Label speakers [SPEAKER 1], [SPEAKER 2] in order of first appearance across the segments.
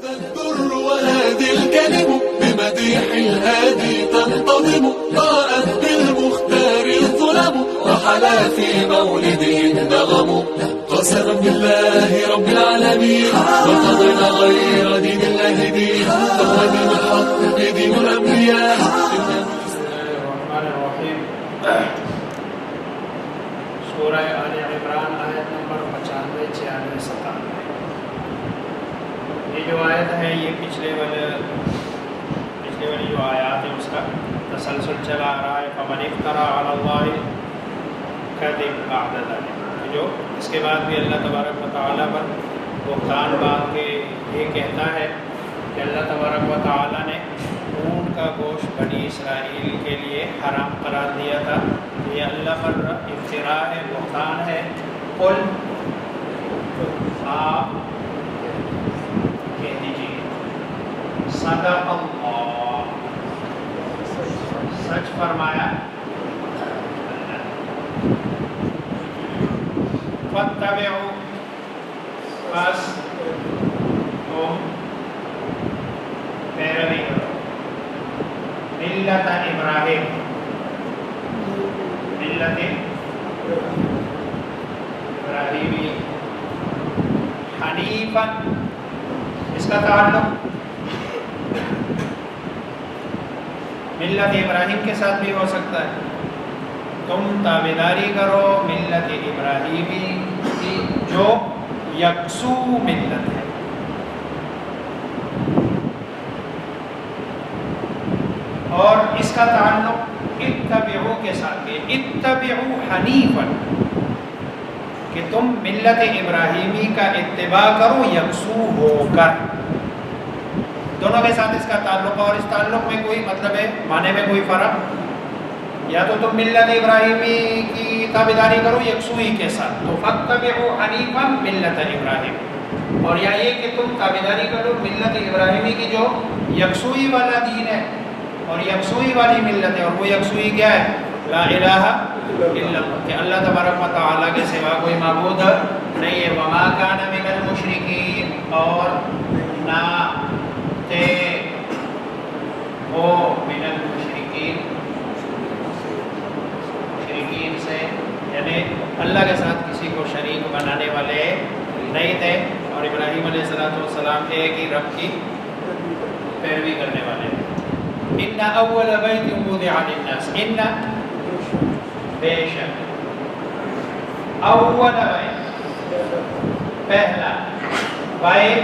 [SPEAKER 1] Al Durr وهادي الكلم بمديح الهادي تنتظم ضاءت بالمختار الظلم وحلا في مولده النغم قسما بالله رب العالمين وقضينا غير دين الله دين فهو دين الحق دين الأنبياء.
[SPEAKER 2] بسم الله الرحمن الرحیم. سورہ آل عمران آیت نمبر 95 96 97. یہ جو آیت ہے یہ پچھلے والی جو آیات ہے اس کا تسلسل چلا آ رہا ہے. فمن افترى علی اللہ کذب بعد ذلک. جو اس کے بعد بھی اللہ تبارک و تعالیٰ پر بہتان باندھ کے یہ کہتا ہے کہ اللہ تبارک و تعالیٰ نے اونٹ کا گوشت بنی اسرائیل کے لیے حرام قرار دیا تھا. یہ اللہ پر افتراء ہے، بہتان ہے. قل آپ کہہ دیجیے صدق اللہ، سچ فرمایا اللہ. فاتبعوا، بس تم پیروی کرو ملت ابراہیم، ملت ابراہیمی حنیفا. اس کا تعلق ملت ابراہیم کے ساتھ بھی ہو سکتا ہے. تم تابعداری کرو ملت ابراہیمی کی جو یکسو ملت ہے. اور اس کا تعلق اتبعو کے ساتھ ہے. اتبعو حنیفا کہ تم ملت ابراہیمی کا اتباع کرو یکسو ہو کر. دونوں کے ساتھ اس کا تعلق. اور اس تعلق میں کوئی مطلب ہے معنی میں کوئی فرق. یا تو تم ملت ابراہیمی کی تابعداری کرو یکسوئی کے ساتھ تو فاتبعوا حنیفا ملت ابراہیم. اور یا یہ کہ تم تابعداری کرو ملت ابراہیمی کی جو یکسوئی والا دین ہے اور یکسوئی والی ملت ہے. اور وہ یکسوئی کیا ہے؟ لا الہ الا اللہ، کہ اللہ تبارک و تعالیٰ کے سوا کوئی معبود نہیں ہے. وما کان من المشرکین، اور نہ تھے وہ من المشرکین، مشرکین سے یعنی اللہ کے ساتھ کسی کو شریک بنانے والے نہیں تھے. اور ابراہیم علیہ السلام ایک ہی رب کی پیروی کرنے والے تھے. ان اول بیت وضع للناس، ان بے شک اول بیت پہلا، بیت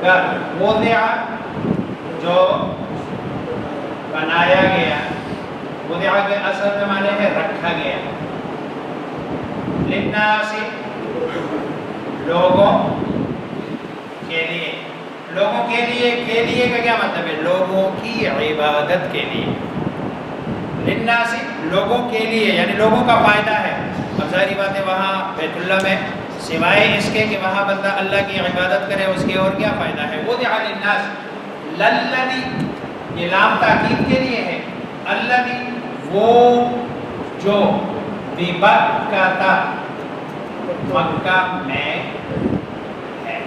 [SPEAKER 2] گھر، وضع جو بنایا گیا، وضع کے اصل میں معنی ہے رکھا گیا، للناس لوگوں کے لیے. لوگوں کے لیے کا کیا مطلب ہے؟ لوگوں کی عبادت کے لیے. للناس لوگوں کے لیے یعنی لوگوں کا فائدہ ہے. اب ظاہری بات ہے وہاں بیت اللہ میں سوائے اس کے کہ وہاں بندہ اللہ کی عبادت کرے اس کے اور کیا فائدہ ہے. وضع للناس، للذی یہ لام تاکید کے لیے ہے. الذی وہ جو ببکہ مکہ میں ہے.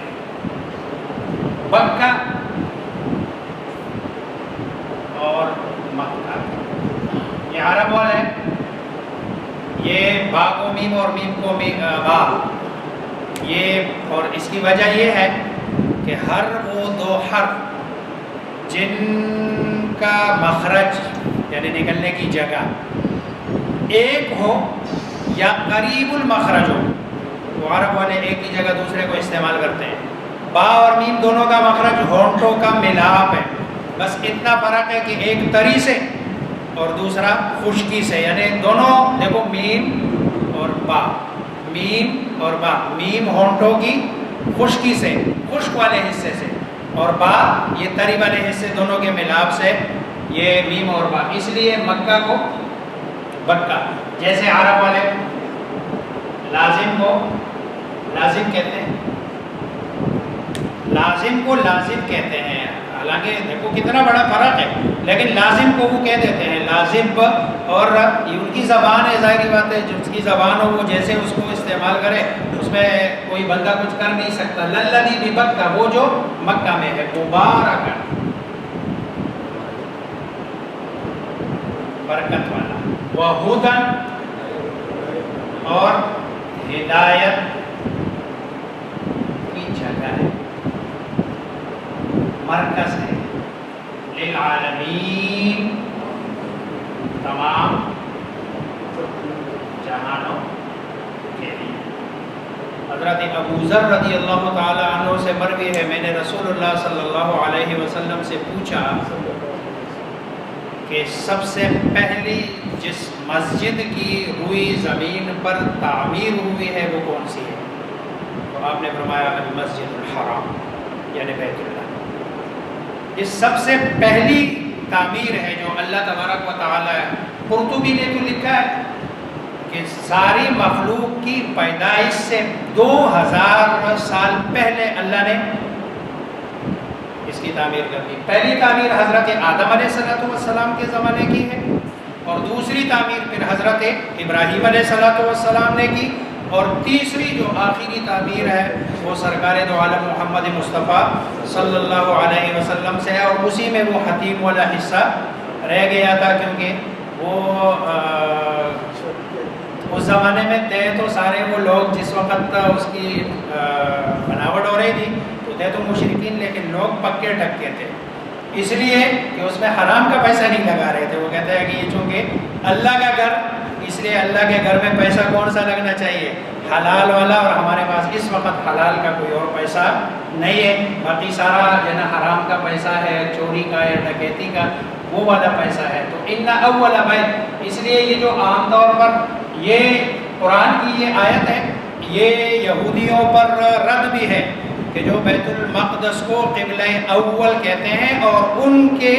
[SPEAKER 2] بکہ اور مکہ یہ عرب والا ہے. یہ با کو میم اور میم کو با. یہ اور اس کی وجہ یہ ہے کہ ہر وہ دو حرف جن کا مخرج یعنی نکلنے کی جگہ ایک ہو یا قریب المخرج ہو، وہ عرب والے ایک کی جگہ دوسرے کو استعمال کرتے ہیں. با اور میم دونوں کا مخرج ہونٹوں کا ملاپ ہے. بس اتنا فرق ہے کہ ایک تری سے اور دوسرا خشکی سے. یعنی دونوں دیکھو میم اور با، میم اور با. میم ہونٹوں کی خشکی سے، خشک والے حصے سے، اور با یہ تری والے حصے، دونوں کے ملاپ سے یہ میم اور با. اس لیے مکہ کو بکہ. جیسے عرب والے لازم کو لازم کہتے ہیں، لازم کو لازم کہتے ہیں. حالانکہ دیکھو کتنا بڑا فرق ہے، لیکن لازم کو وہ کہہ دیتے ہیں لازم. اور ان کی زبان ہے، ظاہری بات ہے جس کی زبان ہو وہ جیسے اس کو استعمال کرے اس اس میں کوئی بندہ کچھ کر نہیں سکتا. للذی ببکہ، وہ جو مکہ میں ہے، مبارکن، برکت والا، وہدن، اور ہدایت کی جگہ ہے، مرکز ہے، للعالمین، تمام جہانوں کے لیے. حضرت ابو ذر رضی اللہ تعالی عنہ سے مروی ہے، میں نے رسول اللہ صلی اللہ علیہ وسلم سے پوچھا کہ سب سے پہلی جس مسجد کی روئی زمین پر تعمیر ہوئی ہے وہ کون سی ہے؟ تو آپ نے فرمایا المسجد الحرام، یعنی بیت اللہ. یہ سب سے پہلی تعمیر ہے جو اللہ تبارک و تعالی، قرطبی نے تو لکھا ہے کہ ساری مخلوق کی پیدائش سے 2000 سال پہلے اللہ نے اس کی تعمیر کر دی. پہلی تعمیر حضرت آدم علیہ السلام کے زمانے کی ہے، اور دوسری تعمیر پھر حضرت ابراہیم علیہ السلام نے کی، اور تیسری جو آخری تعمیر ہے وہ سرکار دو عالم محمد مصطفیٰ صلی اللہ علیہ وسلم سے ہے. اور اسی میں وہ حتیم والا حصہ رہ گیا تھا، کیونکہ وہ اس زمانے میں تھے تو سارے وہ لوگ جس وقت اس کی بناوٹ ہو رہی تھی تو تھے تو مشرکین، لیکن لوگ پکے ڈھکے تھے، اس لیے کہ اس میں حرام کا پیسہ نہیں لگا رہے تھے. وہ کہتے ہیں کہ یہ چونکہ اللہ کا گھر، اس لیے اللہ کے گھر میں پیسہ کون سا لگنا چاہیے؟ حلال والا، اور ہمارے پاس اس وقت حلال کا کوئی اور پیسہ نہیں ہے، باقی سارا جو ہے نا حرام کا پیسہ ہے، چوری کا یا ڈکیتی کا وہ والا پیسہ ہے. تو ان اول بیت، اس لیے یہ جو عام طور پر یہ قرآن کی یہ آیت ہے، یہ یہودیوں پر رد بھی ہے کہ جو بیت المقدس کو قبلہ اول کہتے ہیں، اور ان کے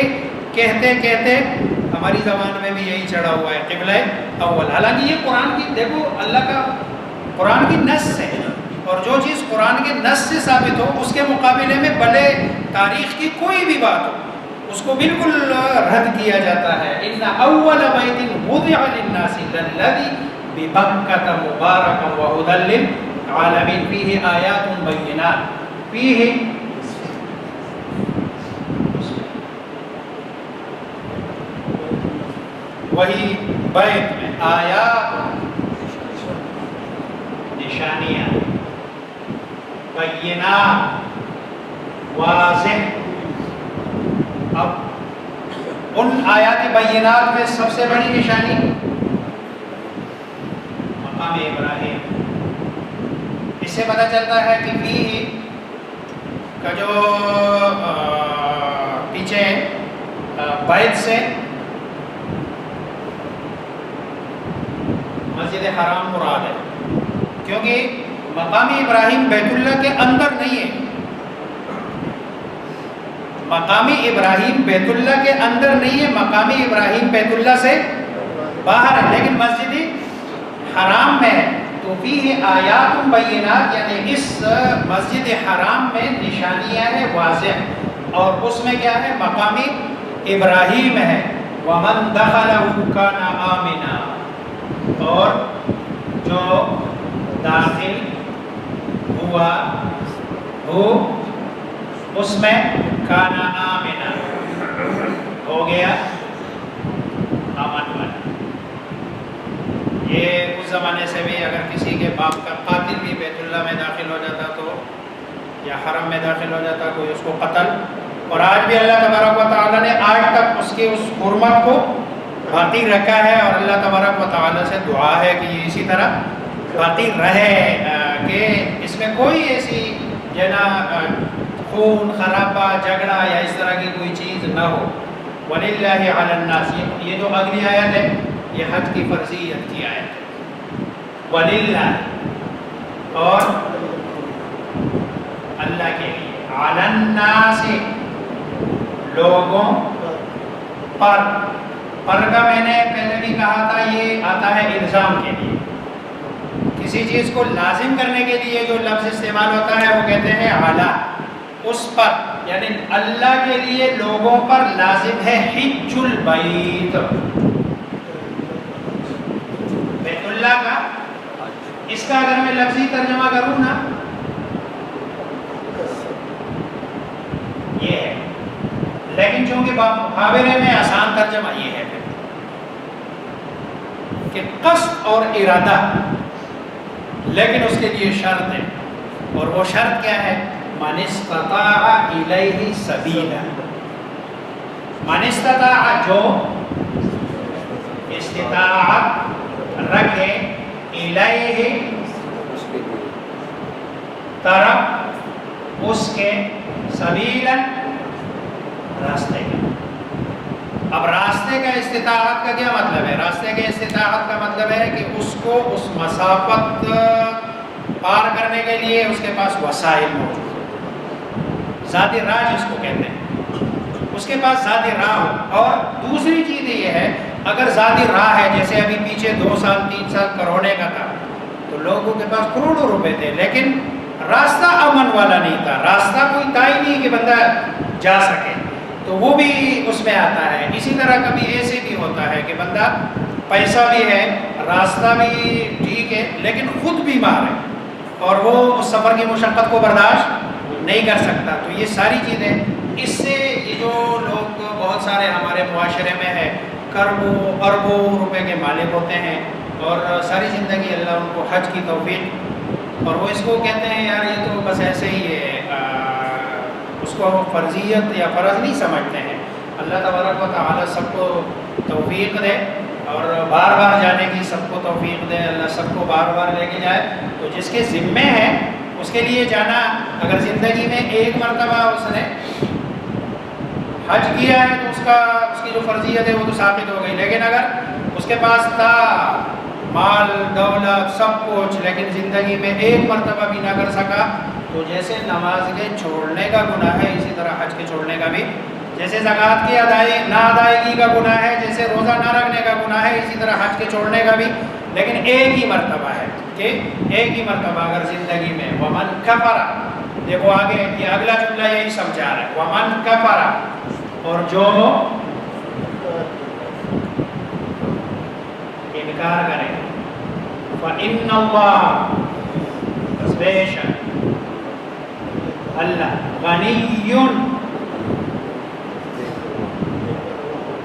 [SPEAKER 2] کہتے کہتے ہماری زبان میں بھی یہی چڑھا ہوا ہے قبلہ اول. حالانکہ یہ قرآن کی، دیکھو اللہ کا قرآن کی نص ہے، اور جو چیز قرآن کے نص سے ثابت ہو اس کے مقابلے میں بھلے تاریخ کی کوئی بھی بات ہو اس کو بالکل رد کیا جاتا ہے. ان اول بیت وضع للناس للذی ببکۃ مبارکا وہدی للعالمین فیہ آیات بینات، فیہ وہی بیت میں آیات، نشانیاں، بینات، واضح. اب ان آیات بینات میں سب سے بڑی نشانی مقام ابراہیم. اس سے پتہ چلتا ہے کہ فیہ کا جو پیچھے بیت سے مسجد حرام مراد ہے، کیونکہ مقام ابراہیم بیت اللہ کے اندر نہیں ہے. مقام ابراہیم بیت اللہ کے اندر نہیں ہے، مقام ابراہیم بیت اللہ سے باہر ہے، لیکن مسجد حرام میں ہے. تو فیہ آیات بینات، یعنی اس مسجد حرام میں نشانیاں ہیں واضح، اور اس میں کیا ہے؟ مقام ابراہیم ہے. وَمَنْ دَخَلَهُ كَانَ آمِنًا، اور جو داخل ہوا ہو اس میں کانا آمنا، ہو گیا امن والا. یہ اس زمانے سے بھی اگر کسی کے باپ کا قاتل بھی بیت اللہ میں داخل ہو جاتا تو، یا حرم میں داخل ہو جاتا کوئی اس کو قتل، اور آج بھی اللہ تبارک و تعالیٰ نے آج تک اس کے اس حرمت کو باقی رکھا ہے، اور اللہ تبارک و تعالیٰ سے دعا ہے کہ یہ اسی طرح باقی رہے، کہ اس میں کوئی ایسی جنا خون خرابہ جھگڑا یا اس طرح کی کوئی چیز نہ ہو. وَلِلَّهِ عَلَى النَّاسِ، یہ جو اگلی آیت ہے یہ حج کی فرضیت کی آیت ہے. وَلِلَّهِ، اور اللہ کے لیے، عَلَى النَّاسِ، لوگوں پر. پر کا میں نے پہلے بھی کہا تھا یہ آتا ہے الزام کے لیے. کسی چیز کو لازم کرنے کے لیے جو لفظ استعمال ہوتا ہے وہ کہتے ہیں علی، اس پر، یعنی اللہ کے لیے لوگوں پر لازم ہے حج البیت، بیت اللہ کا اس کا اگر میں لفظی ترجمہ کروں نا یہ ہے، لیکن چونکہ محاورے میں آسان ترجمہ یہ ہے کہ قصد اور ارادہ، لیکن اس کے لیے شرط ہے، اور وہ شرط کیا ہے؟ من استطاع الیہ سبیلا، من استطاع جو استطاعت رکھے، الیہ طرف اس کے، سبیلا راستے کا۔ اب راستے کا استطاعت کا کیا مطلب ہے؟ راستے کے استطاعت کا مطلب ہے کہ اس کو اس مسافت پار کرنے کے لیے اس کے پاس وسائل موجود ہو، ذاتی راہ جس کو کہتے ہیں، اس کے پاس ذاتی راہ ہو۔ اور دوسری چیز یہ ہے، اگر ذاتی راہ ہے، جیسے ابھی پیچھے 2 سال 3 سال کروڑے کا تھا، تو لوگوں کے پاس کروڑوں روپے تھے، لیکن راستہ امن والا نہیں تھا، راستہ کوئی طے نہیں کہ بندہ جا سکے، تو وہ بھی اس میں آتا ہے۔ اسی طرح کبھی ایسے بھی ہوتا ہے کہ بندہ پیسہ بھی ہے، راستہ بھی ٹھیک ہے، لیکن خود بیمار ہے اور وہ اس سفر کی مشقت کو برداشت نہیں کر سکتا۔ تو یہ ساری چیزیں، اس سے یہ جو لوگ بہت سارے ہمارے معاشرے میں ہے، کروڑوں اربوں روپے کے مالک ہوتے ہیں اور ساری زندگی اللہ ان کو حج کی توفیق، اور وہ اس کو کہتے ہیں یار یہ تو بس ایسے ہی ہے، اس کو فرضیت یا فرض نہیں سمجھتے ہیں۔ اللہ تبارک و تعالیٰ سب کو توفیق دے اور بار بار جانے کی سب کو توفیق دے، اللہ سب کو بار بار لے کے جائے۔ تو جس کے ذمے ہے اس کے لیے جانا، اگر زندگی میں ایک مرتبہ اس نے حج کیا ہے تو اس کی جو فرضیت ہے وہ تو ثابت ہو گئی، لیکن اگر اس کے پاس تھا مال دولت سب کچھ لیکن زندگی میں ایک مرتبہ بھی نہ کر سکا، تو جیسے نماز کے چھوڑنے کا گناہ ہے اسی طرح حج کے چھوڑنے کا بھی، جیسے زکوٰۃ کی نہ ادائیگی کا گناہ ہے، جیسے روزہ نہ رکھنے کا گناہ ہے، اسی طرح حج کے چھوڑنے کا بھی، لیکن ایک ہی مرتبہ ہے کہ ایک ہی مرتبہ اگر زندگی میں۔ ومن کفر، دیکھو آگے یہ اگلا جملہ یہی سمجھا رہا ہے، ومن کفر، اور جو انکار کرے، فإن اللہ، بس بے شک اللہ، غنی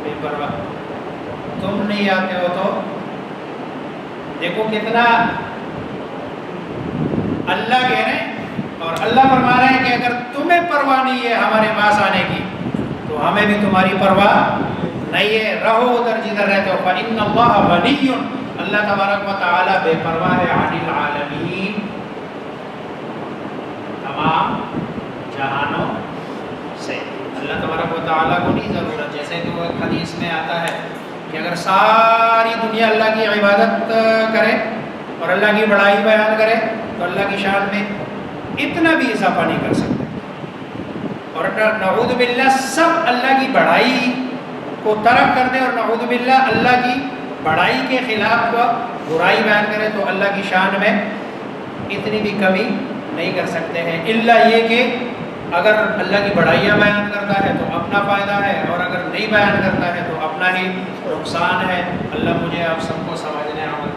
[SPEAKER 2] بے پرواہ، تم نہیں آتے ہو تو دیکھو کتنا اللہ کہہ رہے ہیں اور اللہ فرما رہے ہیں کہ اگر تمہیں پرواہ نہیں ہے ہمارے پاس آنے کی تو ہمیں بھی تمہاری پرواہ نہیں ہے، رہو ادھر جدھر رہتے ہو۔ فإن اللہ غنی، اللہ تبارک و تعالی بے پرواہ ہے، عن العالمین، تمام جہانوں سے۔ اللہ تبارک و تعالیٰ کو نہیں ضرورت، جیسے کہ وہ ایک حدیث میں آتا ہے کہ اگر ساری دنیا اللہ کی عبادت کرے اور اللہ کی بڑائی بیان کرے تو اللہ کی شان میں اتنا بھی اضافہ نہیں کر سکتے، اور نعوذ باللہ سب اللہ کی بڑائی کو ترک کر دے اور نعوذ باللہ اللہ کی بڑائی کے خلاف برائی بیان کرے تو اللہ کی شان میں اتنی بھی کمی نہیں کر سکتے ہیں، الا یہ کہ اگر اللہ کی بڑائیاں بیان کرتا ہے تو اپنا فائدہ ہے، اور اگر نہیں بیان کرتا ہے تو اپنا ہی نقصان ہے۔ اللہ مجھے آپ سب کو سمجھنے عمل